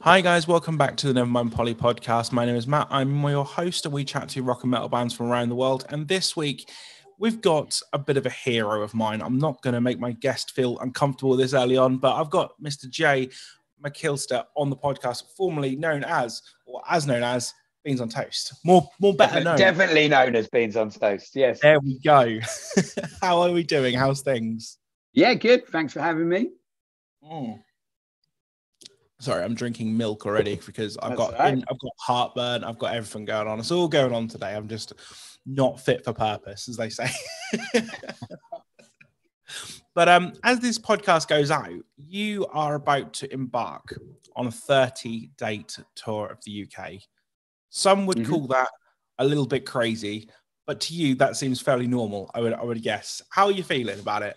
Hi guys, welcome back to the Nevermind Polly podcast. My name is Matt. I'm your host, and we chat to rock and metal bands from around the world. And this week, we've got a bit of a hero of mine. I'm not going to make my guest feel uncomfortable this early on, but I've got Mr. Jay McKilster on the podcast, formerly known as, or as known as, Beans on Toast. More better known. Definitely known as Beans on Toast. Yes. There we go. How are we doing? How's things? Yeah, good. Thanks for having me. Sorry, I'm drinking milk already because I've got heartburn. I've got everything going on. It's all going on today. I'm just not fit for purpose, as they say. But as this podcast goes out, you are about to embark on a 30-date tour of the UK. Some would call that a little bit crazy, but to you, that seems fairly normal, I would guess. How are you feeling about it?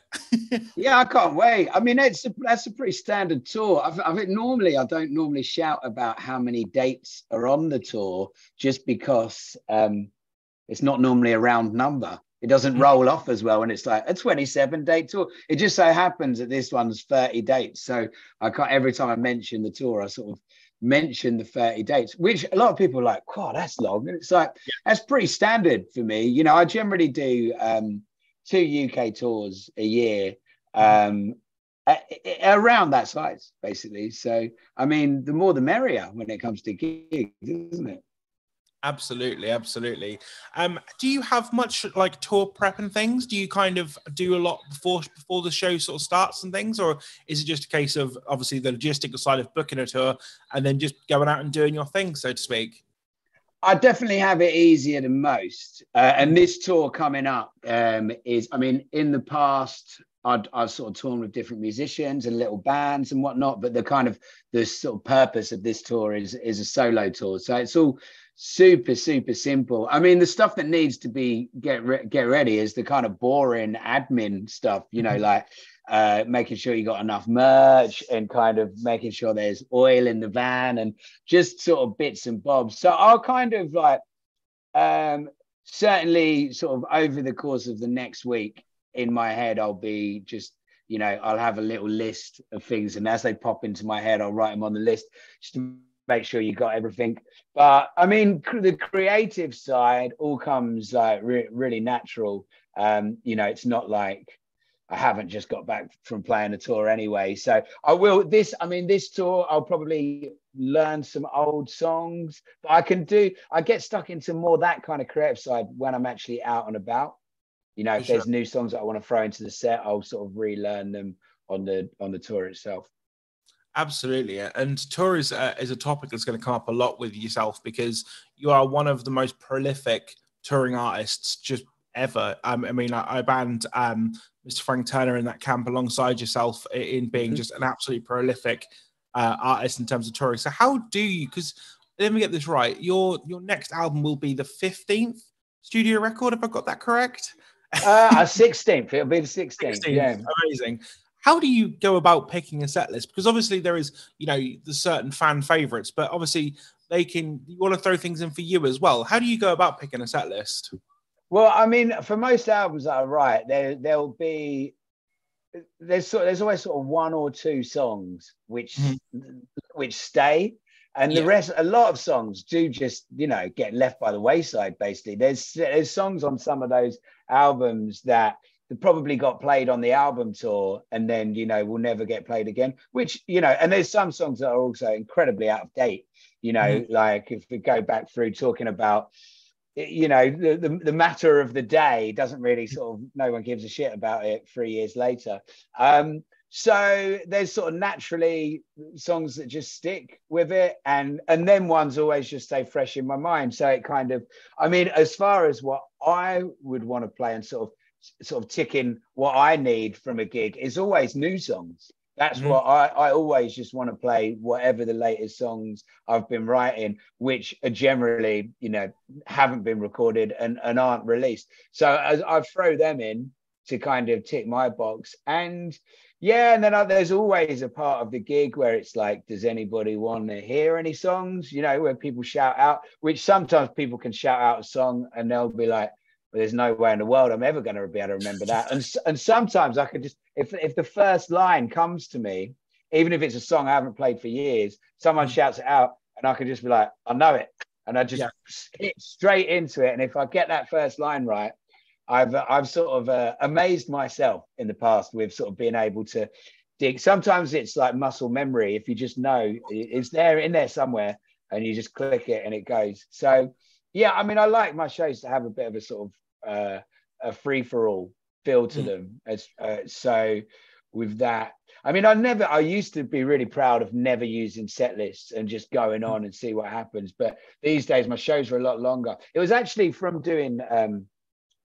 Yeah, I can't wait. I mean, that's a pretty standard tour. I think normally I don't normally shout about how many dates are on the tour just because it's not normally a round number. It doesn't roll off as well, and it's like a 27-date tour. It just so happens that this one's 30 dates. So I can't. Every time I mention the tour, I sort of mention the 30 dates, which a lot of people are like, wow, that's long. And it's like, that's pretty standard for me. You know, I generally do 2 UK tours a year around that size, basically. So, I mean, the more the merrier when it comes to gigs, isn't it? Absolutely. Do you have much like tour prep and things? Do you kind of do a lot before the show sort of starts and things, or is it just a case of obviously the logistical side of booking a tour and then just going out and doing your thing, so to speak? I definitely have it easier than most, and this tour coming up is, I mean, in the past I've sort of toured with different musicians and little bands and whatnot, but the sort of purpose of this tour is a solo tour, so it's all super simple. I mean, the stuff that needs to be get ready is the kind of boring admin stuff, you know, like making sure you got enough merch and kind of making sure there's oil in the van and just sort of bits and bobs. So I'll kind of like certainly sort of over the course of the next week in my head, I'll be just, you know, I'll have a little list of things, and as they pop into my head, I'll write them on the list just to make sure you got everything. But I mean, the creative side all comes like really natural. You know, it's not like I haven't just got back from playing a tour anyway. So this tour, I'll probably learn some old songs, but I get stuck into more that kind of creative side when I'm actually out and about. You know, if there's new songs that I want to throw into the set, I'll sort of relearn them on the tour itself. Absolutely. And tour is a topic that's going to come up a lot with yourself because you are one of the most prolific touring artists just ever. I mean, I banned Mr. Frank Turner in that camp alongside yourself in being just an absolutely prolific artist in terms of touring. So how do you, because let me get this right, your next album will be the 15th studio record, if I got that correct? 16th. It'll be the 16th. Yeah. Amazing. How do you go about picking a set list? Because obviously there is, you know, the certain fan favorites, but obviously you want to throw things in for you as well. How do you go about picking a set list? Well, I mean, for most albums that I write, there's always sort of one or two songs which stay, and the rest, a lot of songs do just, you know, get left by the wayside. Basically, there's songs on some of those albums that probably got played on the album tour and then, you know, will never get played again, which, you know, and there's some songs that are also incredibly out of date, you know, like if we go back through talking about, you know, the matter of the day doesn't really sort of, no one gives a shit about it 3 years later. So there's sort of naturally songs that just stick with it, and then ones always just stay fresh in my mind. So it kind of, I mean, as far as what I would want to play and sort of ticking what I need from a gig is always new songs. That's what I always just want to play, whatever the latest songs I've been writing, which are generally, you know, haven't been recorded and aren't released. So I throw them in to kind of tick my box. And yeah, and then there's always a part of the gig where it's like, does anybody want to hear any songs? You know, where people shout out, which sometimes people can shout out a song and they'll be like, well, there's no way in the world I'm ever going to be able to remember that. And sometimes I could just, if the first line comes to me even if it's a song I haven't played for years, someone shouts it out and I can just be like, I know it. And I just hit straight into it. And if I get that first line right, I've sort of amazed myself in the past with sort of being able to dig. Sometimes it's like muscle memory. If you just know it's there in there somewhere and you just click it and it goes. So, yeah, I mean, I like my shows to have a bit of a sort of a free for all feel to them. As so with that, I mean, I used to be really proud of never using set lists and just going on and see what happens. But these days, my shows are a lot longer. It was actually from doing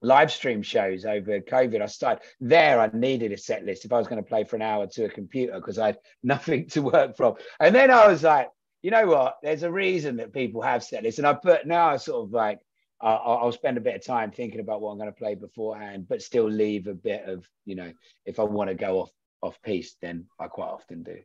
live stream shows over COVID. I needed a set list if I was going to play for an hour to a computer because I had nothing to work from. And then I was like, you know what? There's a reason that people have set lists. And I sort of like, I'll spend a bit of time thinking about what I'm going to play beforehand, but still leave a bit of, you know, if I want to go off piece, then I quite often do.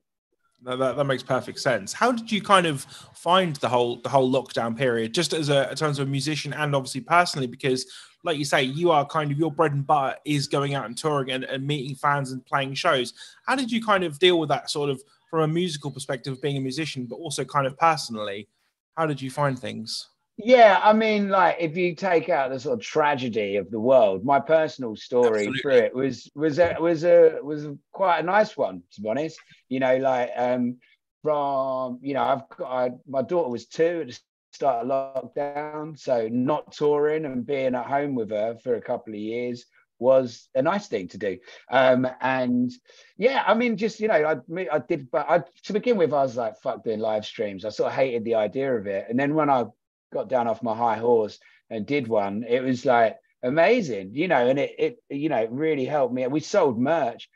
That makes perfect sense. How did you kind of find the whole lockdown period, just as in terms of a musician and obviously personally? Because, like you say, you are kind of, your bread and butter is going out and touring and meeting fans and playing shows. How did you kind of deal with that sort of from a musical perspective of being a musician, but also kind of personally? How did you find things? Yeah, I mean, like if you take out the sort of tragedy of the world, my personal story through it was quite a nice one, to be honest. You know, like from, you know, my daughter was 2 at the start of lockdown, so not touring and being at home with her for a couple of years was a nice thing to do. And yeah, I mean, just, you know, to begin with, I was like, fuck doing live streams. I sort of hated the idea of it. And then when I got down off my high horse and did one, it was like amazing, you know, and it you know, it really helped me. We sold merch,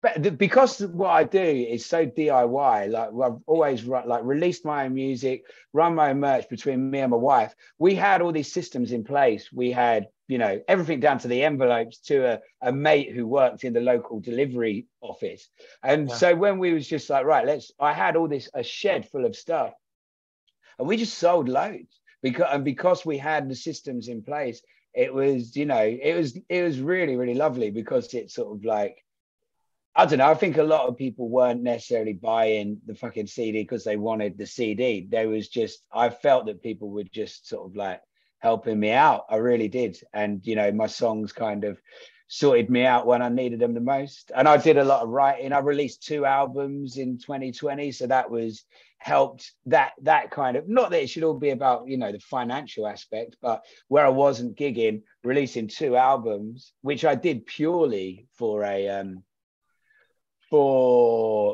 but because what I do is so DIY, like I've always released my own music, run my own merch between me and my wife. We had all these systems in place. We had, you know, everything down to the envelopes to a mate who worked in the local delivery office. And so when we was just like, right, I had a shed full of stuff and we just sold loads. Because we had the systems in place, it was, you know, it was really, really lovely because it's sort of like, I don't know, I think a lot of people weren't necessarily buying the fucking CD because they wanted the CD. I felt that people were just sort of like helping me out. I really did. And, you know, my songs kind of sorted me out when I needed them the most. And I did a lot of writing. I released 2 albums in 2020. So that was helped that kind of, not that it should all be about, you know, the financial aspect, but where I wasn't gigging, releasing 2 albums, which I did purely for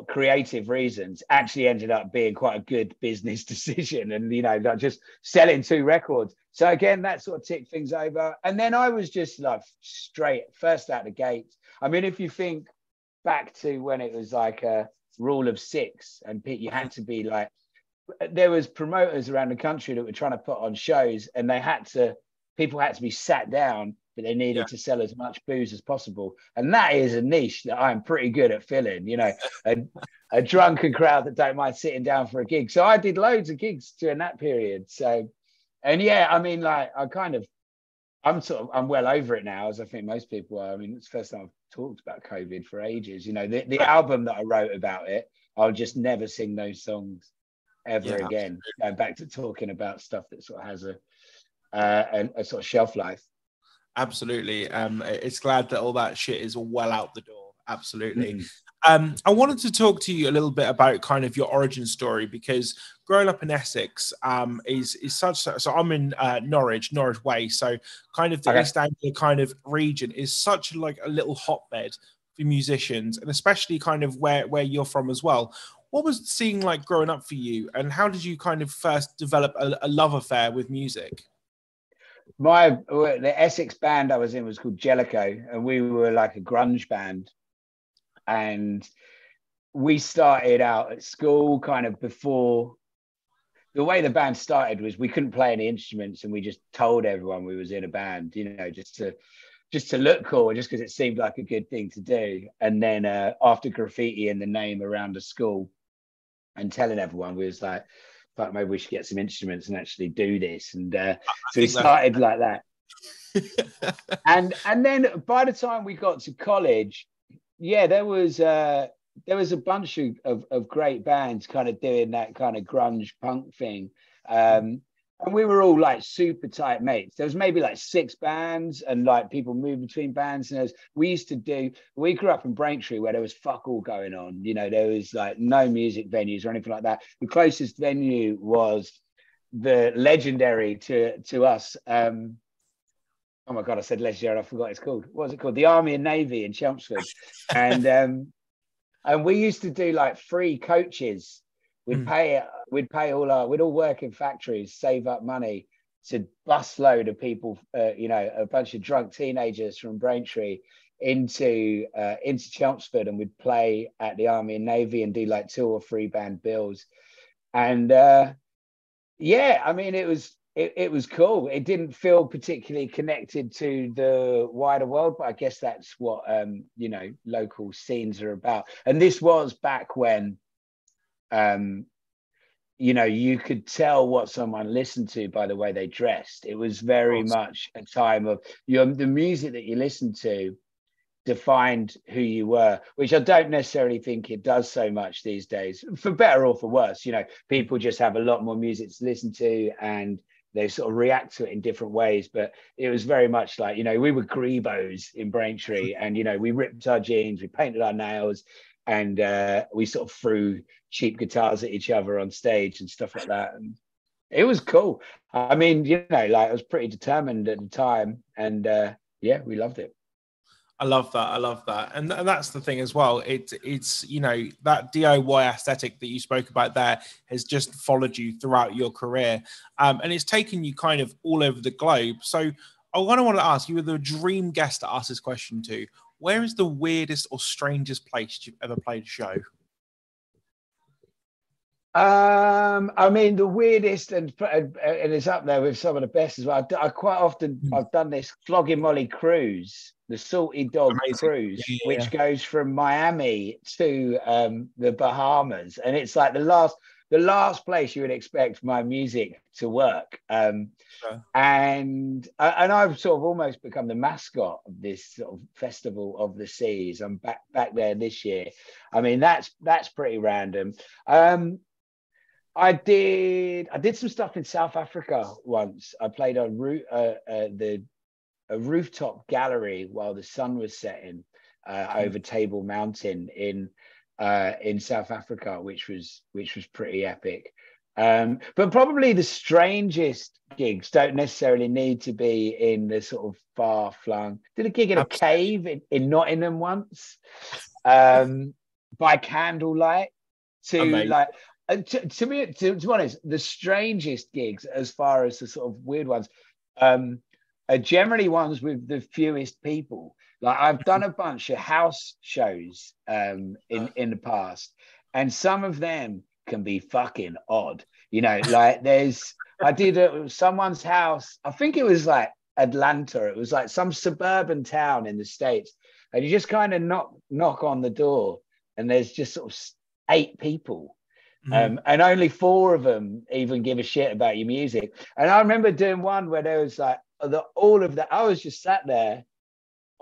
creative reasons, actually ended up being quite a good business decision. And, you know, like just selling 2 records. So again, that sort of ticked things over. And then I was just like straight first out the gate. I mean, if you think back to when it was like a rule of 6 and you had to be like, there was promoters around the country that were trying to put on shows and people had to be sat down, but they needed to sell as much booze as possible. And that is a niche that I'm pretty good at filling, you know, a drunken crowd that don't mind sitting down for a gig. So I did loads of gigs during that period. So, and yeah, I mean, like I'm well over it now, as I think most people are. I mean, it's the first time I've talked about COVID for ages. You know, the album that I wrote about it, I'll just never sing those songs ever again. Absolutely. Going back to talking about stuff that sort of has a sort of shelf life. Absolutely. It's glad that all that shit is well out the door. Absolutely. I wanted to talk to you a little bit about kind of your origin story, because growing up in Essex is such. So I'm in Norwich Way. So kind of the East Anglia kind of region is such like a little hotbed for musicians, and especially kind of where you're from as well. What was seeing like growing up for you, and how did you kind of first develop a love affair with music? The Essex band I was in was called Jellicoe, and we were like a grunge band. And we started out at school kind of before. The way the band started was we couldn't play any instruments, and we just told everyone we was in a band, you know, just to look cool, just because it seemed like a good thing to do. And then after graffiti and the name around the school and telling everyone, we was like, fuck, maybe we should get some instruments and actually do this. And so we started like that. and then by the time we got to college, there was there was a bunch of great bands kind of doing that kind of grunge punk thing. And we were all like super tight mates. There was maybe like 6 bands, and like people moved between bands. And we grew up in Braintree where there was fuck all going on. You know, there was like no music venues or anything like that. The closest venue was the legendary to us. Oh my God, I said legendary. I forgot what it's called. What was it called? The Army and Navy in Chelmsford. And we used to do like free coaches. We'd all work in factories, save up money to busload of people, a bunch of drunk teenagers from Braintree into Chelmsford, and we'd play at the Army and Navy and do like 2 or 3 band bills. And yeah, I mean, it was cool. It didn't feel particularly connected to the wider world, but I guess that's what local scenes are about. And this was back when you could tell what someone listened to by the way they dressed. It was very much a time of the music that you listened to defined who you were, which I don't necessarily think it does so much these days, for better or for worse. People just have a lot more music to listen to, and they sort of react to it in different ways. But it was very much like, we were Grebos in Braintree, and, we ripped our jeans, we painted our nails, and we sort of threw cheap guitars at each other on stage and stuff like that. And it was cool. I mean, I was pretty determined at the time, and yeah, we loved it. I love that. And that's the thing as well. It's that DIY aesthetic that you spoke about there has just followed you throughout your career. And it's taken you kind of all over the globe. So I want to ask, you were the dream guest to ask this question to. Where is the weirdest or strangest place you've ever played a show? I mean, the weirdest, and it's up there with some of the best as well. I quite often I've done this Flogging Molly cruise, the Salty Dog cruise, which goes from Miami to the Bahamas, and it's like the last place you would expect my music to work. And I've sort of almost become the mascot of this sort of festival of the seas. I'm back there this year. I mean, that's pretty random. I did some stuff in South Africa once. I played on a rooftop gallery while the sun was setting over Table Mountain in South Africa, which was pretty epic. But probably the strangest gigs don't necessarily need to be in the sort of far flung. Did a gig in a cave in Nottingham once, by candlelight. To be honest, the strangest gigs, as far as the sort of weird ones, are generally ones with the fewest people. Like, I've done a bunch of house shows in the past, and some of them can be fucking odd. Like I did someone's house. I think it was like Atlanta. It was like some suburban town in the States, and you just kind of knock on the door, and there's just sort of 8 people. And only 4 of them even give a shit about your music. And I remember doing one where there was like I was just sat there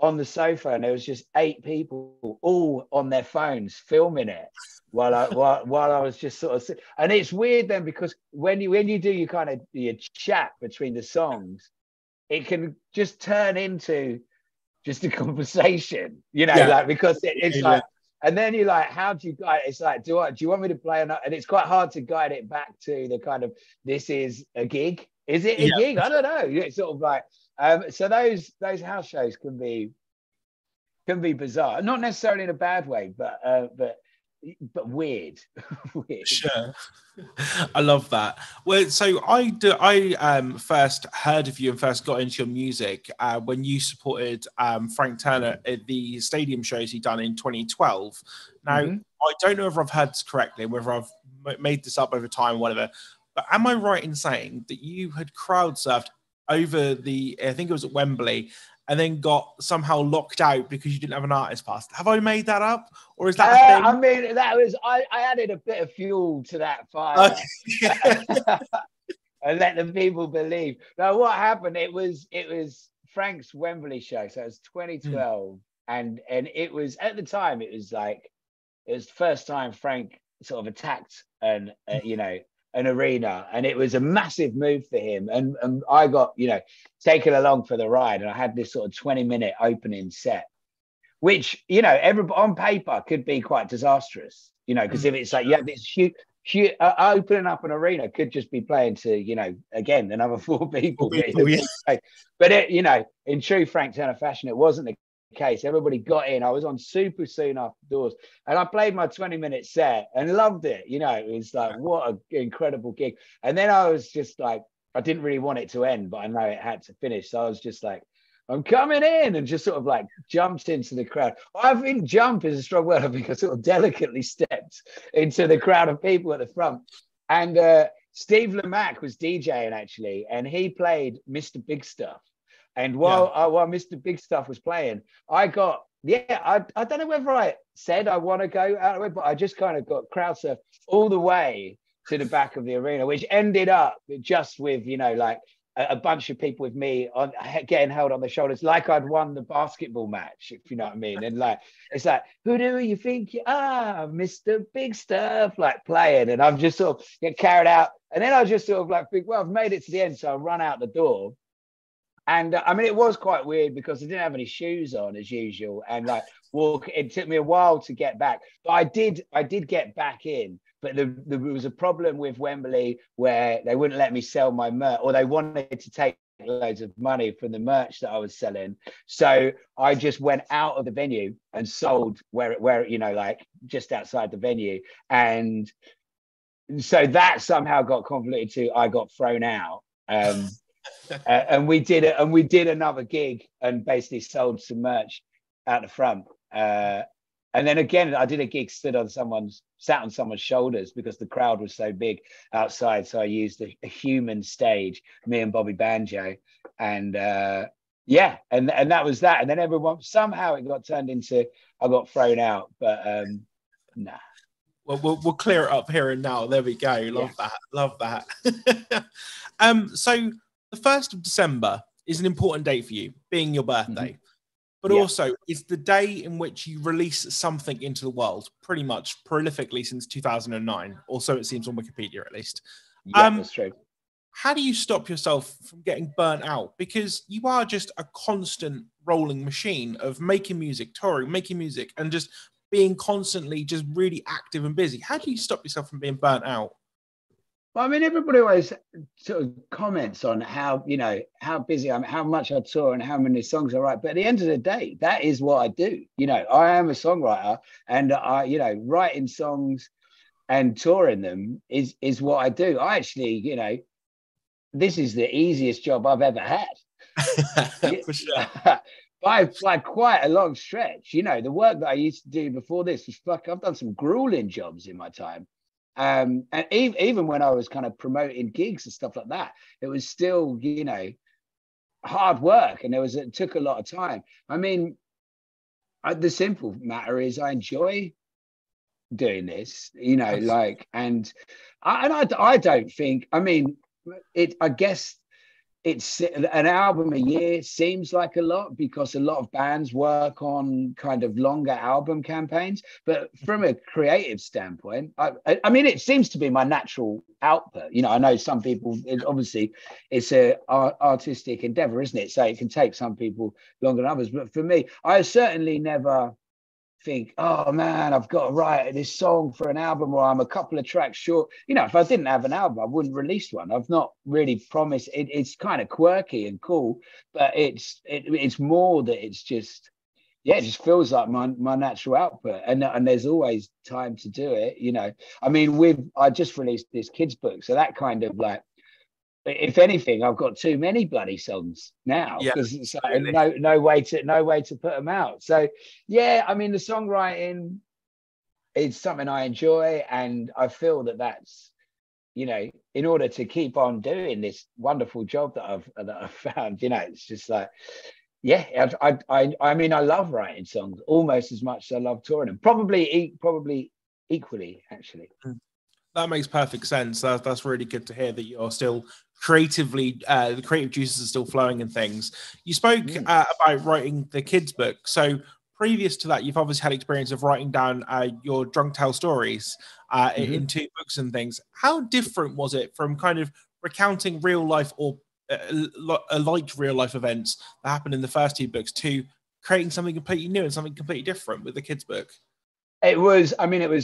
on the sofa, and there was just 8 people all on their phones filming it while I was just sort of. And it's weird then, because when you do your chat between the songs, it can just turn into just a conversation, because it's like. And then you're like, how do you guide? It's like, do you want me to play enough? And it's quite hard to guide it back to the kind of, this is a gig. Is it a gig? I don't know. It's sort of like, so those house shows can be bizarre, not necessarily in a bad way, but weird. Weird. Sure. I love that. Well, so I first heard of you and first got into your music when you supported Frank Turner at the stadium shows he done in 2012. Now, I don't know if I've heard this correctly, whether I've made this up over time or whatever, but am I right in saying that you had crowd surfed over I think it was at Wembley, and then got somehow locked out because you didn't have an artist pass? Have I made that up, or is that a thing? I mean, that was I added a bit of fuel to that fire. And let the people believe. Now, what happened? It was Frank's Wembley show, so it was 2012, and it was, at the time, it was like it was the first time Frank sort of attacked an arena, and it was a massive move for him. And I got, taken along for the ride, and I had this sort of 20-minute opening set, which, everybody on paper could be quite disastrous, because if it's like, this huge opening up an arena could just be playing to, again, another four people. But in true Frank Turner fashion, it wasn't the case. Everybody got in. I was on super soon after doors, and I played my 20-minute set and loved it. It was like, what an incredible gig. And then I was just like, I didn't really want it to end, but I know it had to finish. So I was just like, I'm coming in, and just sort of like jumped into the crowd. I think jump is a strong word. I think I sort of delicately stepped into the crowd of people at the front. And Steve Lamacq was DJing actually, and he played Mr. Big Stuff. And while Mr. Big Stuff was playing, I got, I don't know whether I said I want to go out of it, but I just kind of got crowd surfed all the way to the back of the arena, which ended up just with, like a bunch of people with me on getting held on the shoulders, like I'd won the basketball match, if you know what I mean. And like, it's like, who do you think you are, Mr. Big Stuff, like playing. And I'm just sort of get carried out. And then I just sort of like think, well, I've made it to the end. So I run out the door. And I mean, it was quite weird because I didn't have any shoes on as usual. And like it took me a while to get back, but I did get back in. But there was a problem with Wembley where they wouldn't let me sell my merch, or they wanted to take loads of money from the merch that I was selling. So I just went out of the venue and sold where like just outside the venue. And so that somehow got convoluted to I got thrown out. And we did another gig and basically sold some merch out the front. And then again, I did a gig sat on someone's shoulders because the crowd was so big outside. So I used a human stage, me and Bobby Banjo, and and that was that. And then everyone, somehow it got turned into I got thrown out, but nah. Well, we'll clear it up here and now. There we go. Love that. So the 1st of December is an important date for you, being your birthday. Mm-hmm. But also, it's the day in which you release something into the world, pretty much prolifically since 2009, or so it seems on Wikipedia at least. Yeah, that's true. How do you stop yourself from getting burnt out? Because you are just a constant rolling machine of making music, touring, making music, and just being constantly just really active and busy. How do you stop yourself from being burnt out? Well, I mean, everybody always sort of comments on how busy I'm, how much I tour and how many songs I write. But at the end of the day, that is what I do. I am a songwriter, and writing songs and touring them is what I do. I actually, this is the easiest job I've ever had. For sure. By quite a long stretch. The work that I used to do before this was I've done some grueling jobs in my time. And even when I was kind of promoting gigs and stuff like that, it was still, hard work, and it took a lot of time. I mean, the simple matter is I enjoy doing this, and I don't think, I mean, I guess it's an album a year seems like a lot because a lot of bands work on kind of longer album campaigns. But from a creative standpoint, I mean, it seems to be my natural output. I know some people, it's a artistic endeavor, isn't it? So it can take some people longer than others. But for me, I certainly never think, oh man, I've got to write this song for an album, or I'm a couple of tracks short. If I didn't have an album, I wouldn't release one. I've not really promised. It's kind of quirky and cool, but it's more that it's just, it just feels like my natural output, and there's always time to do it. I mean, I just released this kids book, so that kind of like, if anything, I've got too many bloody songs now because it's like no way to put them out. So I mean, the songwriting is something I enjoy, and I feel that's in order to keep on doing this wonderful job that I've found, it's just like I mean, I love writing songs almost as much as I love touring them, probably equally actually. That makes perfect sense. That's really good to hear that you're still creatively, the creative juices are still flowing and things. You spoke about writing the kids book. So previous to that, you've obviously had experience of writing down your drunk tale stories in 2 books and things. How different was it from kind of recounting real life or like real life events that happened in the first 2 books to creating something completely new and something completely different with the kids' book? It was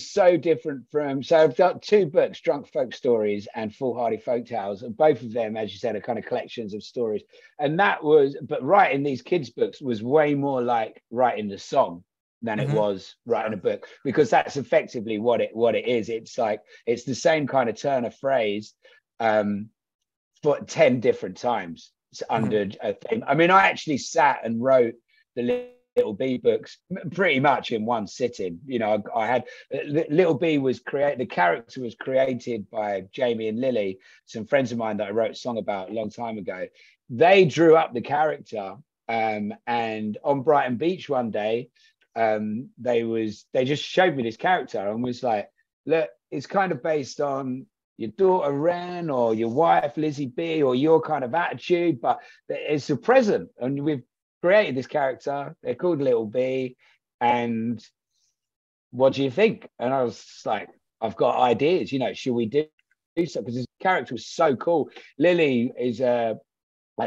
so different from, so I've got 2 books, Drunk Folk Stories and Foolhardy Folk Tales. And both of them, as you said, are kind of collections of stories. And that was, but writing these kids' books was way more like writing the song than it was writing a book, because that's effectively what it is. It's like, it's the same kind of turn of phrase for 10 different times under a theme. I mean, I actually sat and wrote the Little B books pretty much in one sitting. You know, I had Little B was created, the character was created by Jamie and Lily, some friends of mine that I wrote a song about a long time ago. They drew up the character, and on Brighton Beach one day, they just showed me this character and was like, look, it's kind of based on your daughter Ren or your wife Lizzie B or your kind of attitude, but it's a present, and we've created this character. They're called Little B, and what do you think? And I was like, I've got ideas. You know, should we do so? Because this character was so cool. Lily is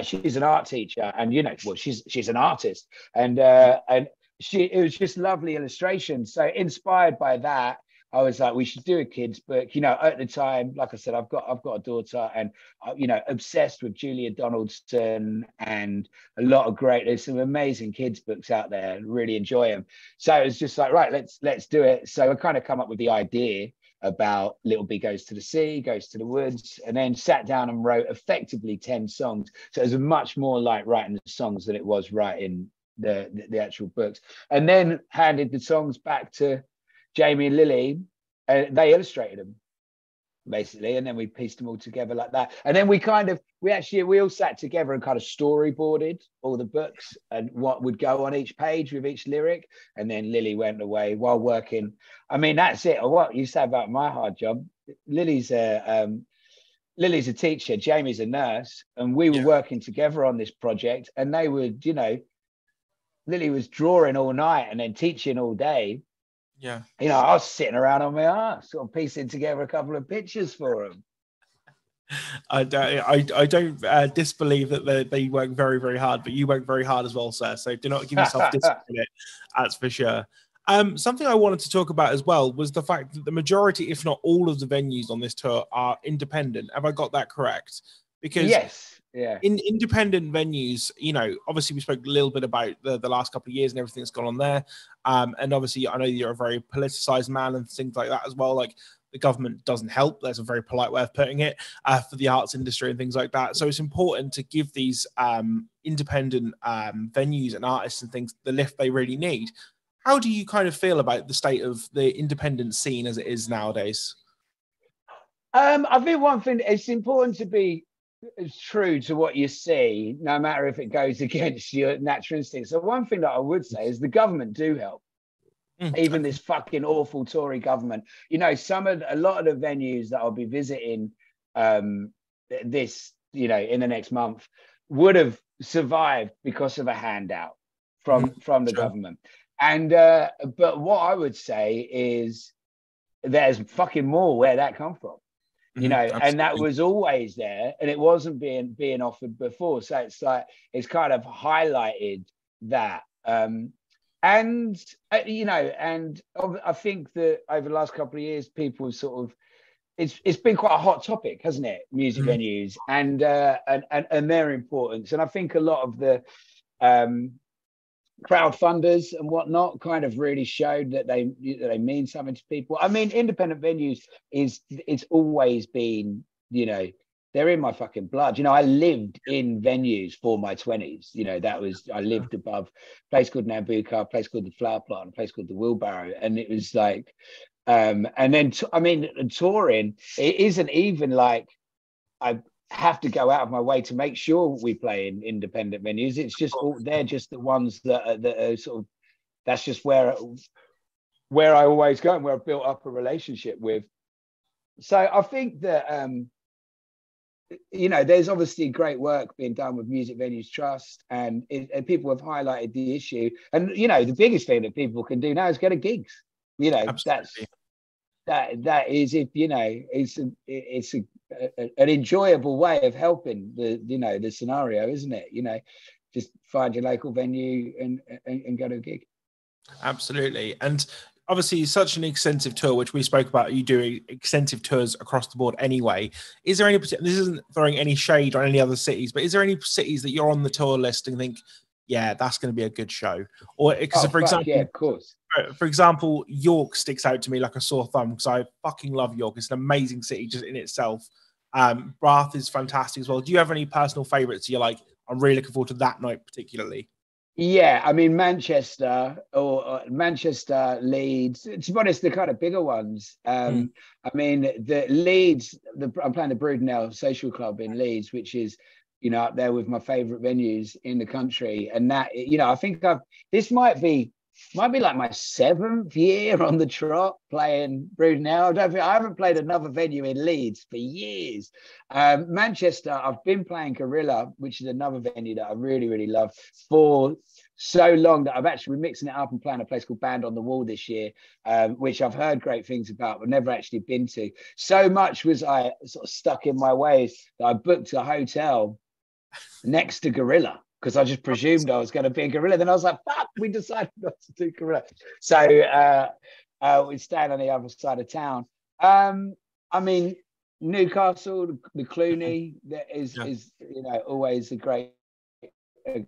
she's an art teacher, and you know, well, she's an artist, and it was just lovely illustration. So inspired by that, I was like, we should do a kids book. You know, at the time, like I said, I've got a daughter, and you know, obsessed with Julia Donaldson, and there's some amazing kids books out there. Really enjoy them. So it was just like, right, let's do it. So I kind of come up with the idea about Little B goes to the sea, goes to the woods, and then sat down and wrote effectively 10 songs. So it was much more like writing the songs than it was writing the actual books. And then handed the songs back to Jamie and Lily, and they illustrated them basically, and then we pieced them all together like that. And then we all sat together and kind of storyboarded all the books and what would go on each page with each lyric. And then Lily went away while working. I mean, that's it. Or what you say about my hard job? Lily's a teacher, Jamie's a nurse, and we were working together on this project. And they would, you know, Lily was drawing all night and then teaching all day. Yeah, you know, I was sitting around on my ass, sort of piecing together a couple of pictures for them. I don't disbelieve that they work very, very hard, but you work very hard as well, sir. So do not give yourself discredit. That's for sure. Something I wanted to talk about as well was the fact that the majority, if not all, of the venues on this tour are independent. Have I got that correct? Because yes. Yeah. In independent venues, you know, obviously we spoke a little bit about the last couple of years and everything that's gone on there. And obviously I know you're a very politicized man and things like that as well. Like the government doesn't help. There's a very polite way of putting it for the arts industry and things like that. So it's important to give these independent venues and artists and things the lift they really need. How do you kind of feel about the state of the independent scene as it is nowadays? I think one thing, it's important to be true to what you see, no matter if it goes against your natural instincts. So one thing that I would say is the government do help. Even this fucking awful Tory government. You know, a lot of the venues that I'll be visiting this, you know, in the next month would have survived because of a handout from the government. And but what I would say is there's fucking more where that come from. You know, absolutely. And that was always there, and it wasn't being offered before. So it's like it's kind of highlighted that, and you know, and I think that over the last couple of years, people sort of it's been quite a hot topic, hasn't it? Music venues and their importance, and I think a lot of the crowdfunders and whatnot kind of really showed that they mean something to people. I mean, independent venues it's always been, you know, they're in my fucking blood. You know, I lived in venues for my 20s. You know, I lived above a place called Nambucca, a place called the Flower Plant, a place called the Wheelbarrow, and it was like, and then touring, it isn't even like I have to go out of my way to make sure we play in independent venues. It's just they're just the ones that are sort of, that's just where I always go and where I've built up a relationship with. So I think that there's obviously great work being done with Music Venues Trust, and people have highlighted the issue. And the biggest thing that people can do now is get a gigs. Absolutely. That is, if it's an enjoyable way of helping the scenario, isn't it? Just find your local venue and go to a gig. Absolutely. And obviously such an extensive tour, which we spoke about, you do extensive tours across the board anyway. Is there any, this isn't throwing any shade on any other cities, but is there any cities that you're on the tour list and think, yeah, that's going to be a good show? Or because for example, yeah, of course. For example, York sticks out to me like a sore thumb because I fucking love York. It's an amazing city just in itself. Bath is fantastic as well. Do you have any personal favorites you're like, I'm really looking forward to that night particularly? Yeah, I mean Manchester or Manchester, Leeds. To be honest, the kind of bigger ones. I mean the Leeds. I'm playing the Brudenell Social Club in Leeds, which is up there with my favourite venues in the country. And that I think this might be like my 7th year on the trot playing Brudenell. I haven't played another venue in Leeds for years. Manchester, I've been playing Gorilla, which is another venue that I really, really love, for so long that I've actually been mixing it up and playing a place called Band on the Wall this year, which I've heard great things about, but never actually been to. So much was I sort of stuck in my ways that I booked a hotel next to Gorilla, because I just presumed I was going to be a Gorilla. Then I was like, fuck, we decided not to do Gorilla. So we stand on the other side of town. I mean, Newcastle, the Cluny, that is always a great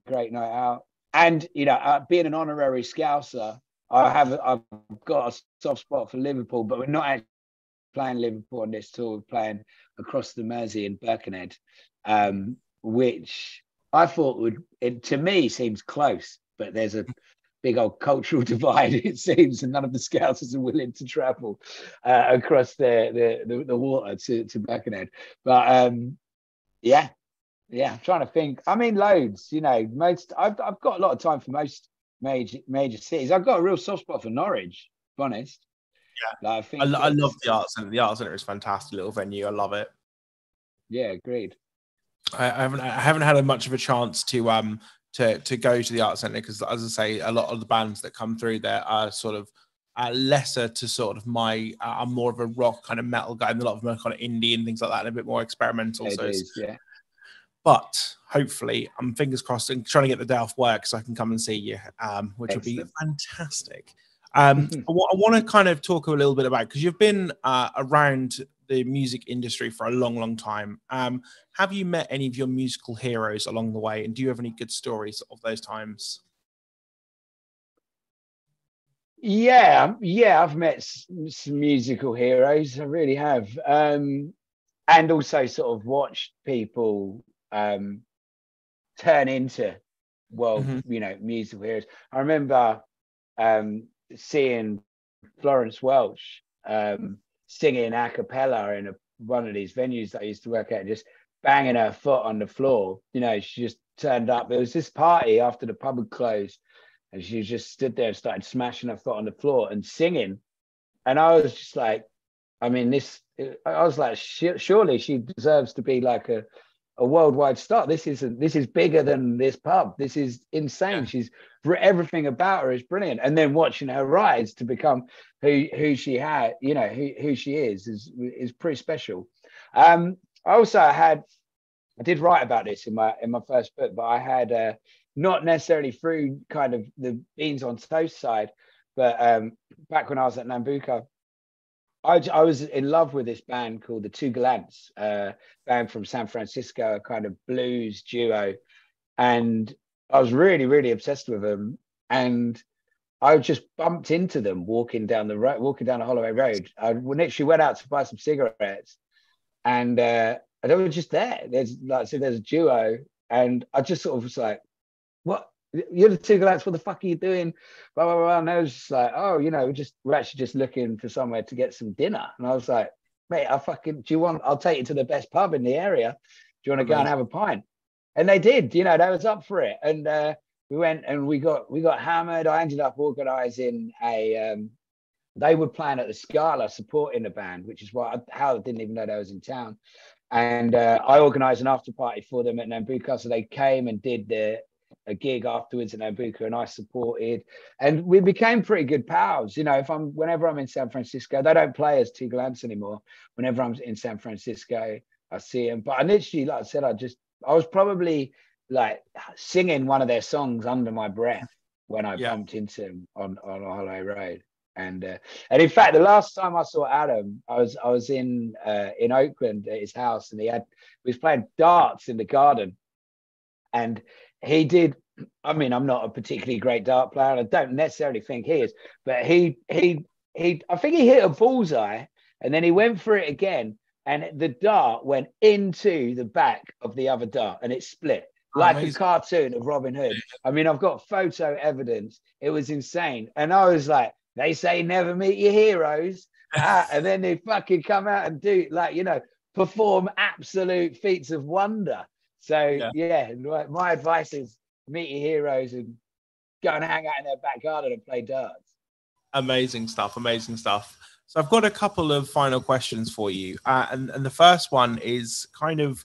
night out. And being an honorary Scouser, I've got a soft spot for Liverpool, but we're not actually playing Liverpool on this tour. We're playing across the Mersey in Birkenhead, which I thought to me seems close, but there's a big old cultural divide, it seems, and none of the Scousers are willing to travel across the water to Birkenhead. But I'm trying to think. I mean, loads. I've got a lot of time for most major cities. I've got a real soft spot for Norwich, to be honest. Yeah, I love the Arts Centre. The Arts Centre is a fantastic little venue. I love it. Yeah, agreed. I haven't had much of a chance to go to the Arts Centre because, as I say, a lot of the bands that come through there are sort of lesser to sort of my. I'm more of a rock kind of metal guy, and a lot of them are kind of indie and things like that, and a bit more experimental. Yeah. But hopefully, I'm fingers crossed and trying to get the day off work so I can come and see you, which would be fantastic. I want to kind of talk a little bit about, because you've been around the music industry for a long, long time. Have you met any of your musical heroes along the way? And do you have any good stories of those times? Yeah, I've met some musical heroes. I really have. And also sort of watched people turn into musical heroes. I remember seeing Florence Welch singing a cappella in one of these venues that I used to work at, just banging her foot on the floor. She just turned up. There was this party after the pub had closed, and she just stood there and started smashing her foot on the floor and singing. And I was just like, I mean, surely she deserves to be like a worldwide star. This is bigger than this pub. This is insane. Yeah. Everything about her is brilliant. And then watching her rise to become who she had, who she is pretty special. I did write about this in my first book, but I had not necessarily through kind of the Beans on Toast side, but back when I was at Nambucca, I was in love with this band called the Two Gallants, band from San Francisco, a kind of blues duo. And I was really, really obsessed with them. And I just bumped into them walking down the Holloway Road. I literally went out to buy some cigarettes, and they were just there. There's a duo, and I just sort of was like, what? You're the Two Gallants, what the fuck are you doing? Blah, blah, blah. And I was just like, oh, we're actually just looking for somewhere to get some dinner. And I was like, mate, I'll take you to the best pub in the area. Do you want to go and have a pint? And they did, they was up for it. And we went and we got hammered. I ended up organizing they were playing at the Scala supporting the band, which is how I didn't even know they was in town. And I organised an after party for them at Nambucca. So they came and did a gig afterwards at Nambucca, and I supported. And we became pretty good pals. You know, whenever I'm in San Francisco, they don't play as Two Glance anymore. Whenever I'm in San Francisco, I see them. But I literally, like I said, I was probably like singing one of their songs under my breath when I bumped into them on Hollow Road. And in fact, the last time I saw Adam, I was in Oakland at his house, and he was playing darts in the garden, and he did. I mean, I'm not a particularly great dart player, and I don't necessarily think he is, but he I think he hit a bullseye, and then he went for it again, and the dart went into the back of the other dart, and it split. Like a cartoon of Robin Hood. I mean, I've got photo evidence. It was insane. And I was like, they say never meet your heroes. And then they fucking come out and do, like, you know, perform absolute feats of wonder. So, yeah, my advice is meet your heroes and go and hang out in their back garden and play darts. Amazing stuff. Amazing stuff. So I've got a couple of final questions for you. And the first one is kind of,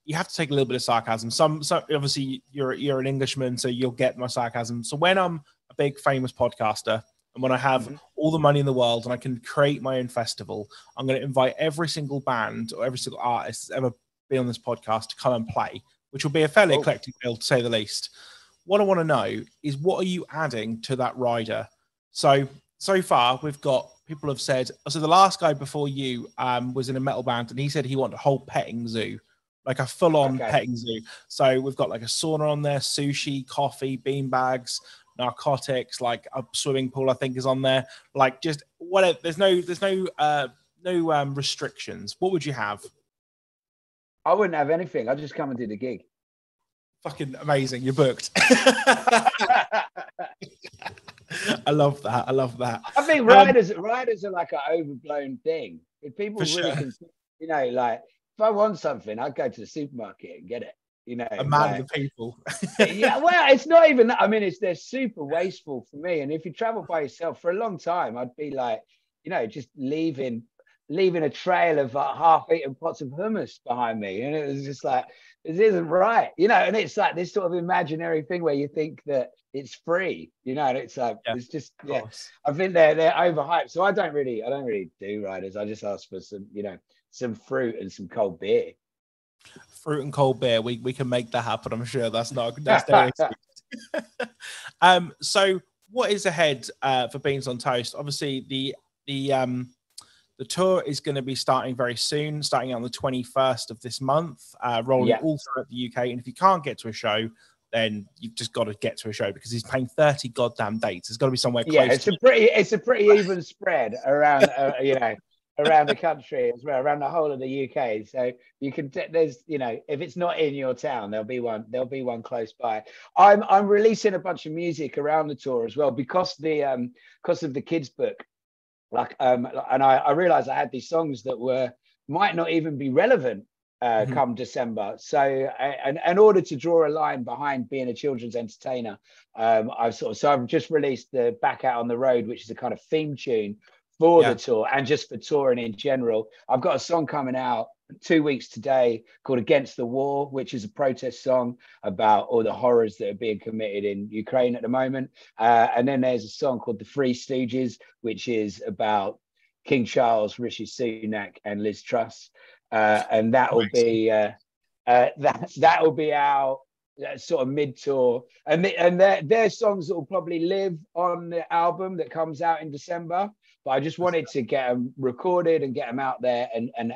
you have to take a little bit of sarcasm. Some obviously you're an Englishman, so you'll get my sarcasm. So when I'm a big famous podcaster and when I have all the money in the world and I can create my own festival, I'm going to invite every single band or every single artist that's ever been on this podcast to come and play, which will be a fairly eclectic bill, to say the least. What I want to know is, what are you adding to that rider? So far we've got, people have said, so the last guy before you was in a metal band, and he said he wanted a whole petting zoo. Like a full-on petting zoo. So we've got like a sauna on there, sushi, coffee, beanbags, narcotics, like a swimming pool, I think, is on there. Like, just whatever. There's no restrictions. What would you have? I wouldn't have anything. I'd just come and do the gig. Fucking amazing. You're booked. I love that. I love that. I think riders are like an overblown thing. If people really can, you know, like, if I want something, I'd go to the supermarket and get it. You know, a man of the people. Yeah, well, it's not even that. I mean, they're super wasteful for me. And if you travel by yourself for a long time, I'd be like, you know, just leaving a trail of half-eaten pots of hummus behind me, and it was just like, this isn't right, you know. And it's like this sort of imaginary thing where you think that it's free, you know, and it's like, it's just, I think they're overhyped. So I don't really do riders. I just ask for some, you know, some fruit and some cold beer. Fruit and cold beer. We can make that happen. I'm sure that's so what is ahead for Beans on Toast? Obviously the tour is going to be starting very soon, starting on the 21st of this month, rolling all throughout the UK. And if you can't get to a show, then you've just got to get to a show, because he's playing 30 goddamn dates. There's got to be somewhere close. Yeah, it's a pretty even spread around, you know, around the country as well, around the whole of the UK. So you can, there's, you know, if it's not in your town, there'll be one close by. I'm releasing a bunch of music around the tour as well, because of the kids book. Like, and I realized I had these songs that might not even be relevant come December. So in order to draw a line behind being a children's entertainer, I've just released the Back Out on the Road, which is a kind of theme tune for the tour and just for touring in general. I've got a song coming out 2 weeks today called Against the War, which is a protest song about all the horrors that are being committed in Ukraine at the moment. And then there's a song called The Three Stooges, which is about King Charles, Rishi Sunak, and Liz Truss. And that will be that will be out sort of mid-tour, and they're songs that will probably live on the album that comes out in December. But I just wanted to get them recorded and get them out there and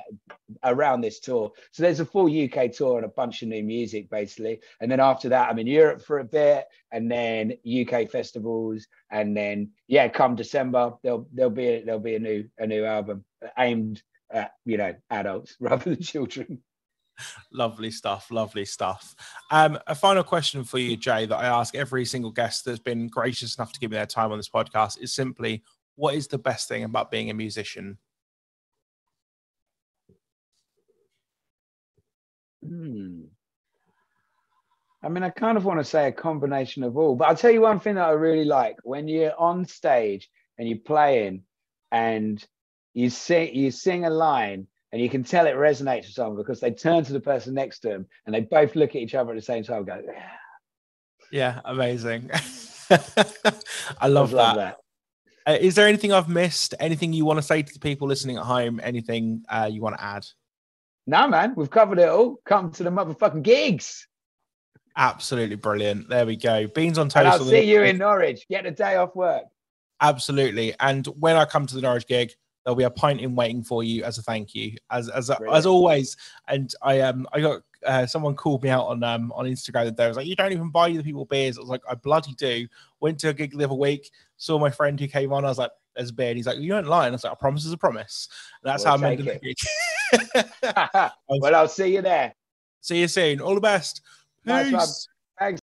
around this tour. So there's a full UK tour and a bunch of new music, basically. And then after that, I'm in Europe for a bit, and then UK festivals, and then come December, there'll be a new album aimed at, you know, adults rather than children. Lovely stuff. Lovely stuff. A final question for you, Jay, that I ask every single guest that's been gracious enough to give me their time on this podcast is simply, what is the best thing about being a musician? I mean, I kind of want to say a combination of all, but I'll tell you one thing that I really like: when you're on stage and you're playing and you sing a line And you can tell it resonates with someone because they turn to the person next to them and they both look at each other at the same time and go, yeah. Yeah, amazing. I love that. Is there anything I've missed? Anything you want to say to the people listening at home? Anything you want to add? No, man, we've covered it all. Come to the motherfucking gigs. Absolutely brilliant. There we go. Beans on toast. And I'll see you in Norwich. Get a day off work. Absolutely. And when I come to the Norwich gig, there'll be a pint in waiting for you as a thank you, as always. And I got someone called me out on Instagram the day. I was like, you don't even buy the people beers. I was like, I bloody do. Went to a gig the other week, saw my friend who came on. I was like, there's a beer. And he's like, you don't lie. And I was like, a promise is a promise. And that's how I made the gig. Well, I'll see you there. See you soon. All the best. Peace. Nice one. Thanks.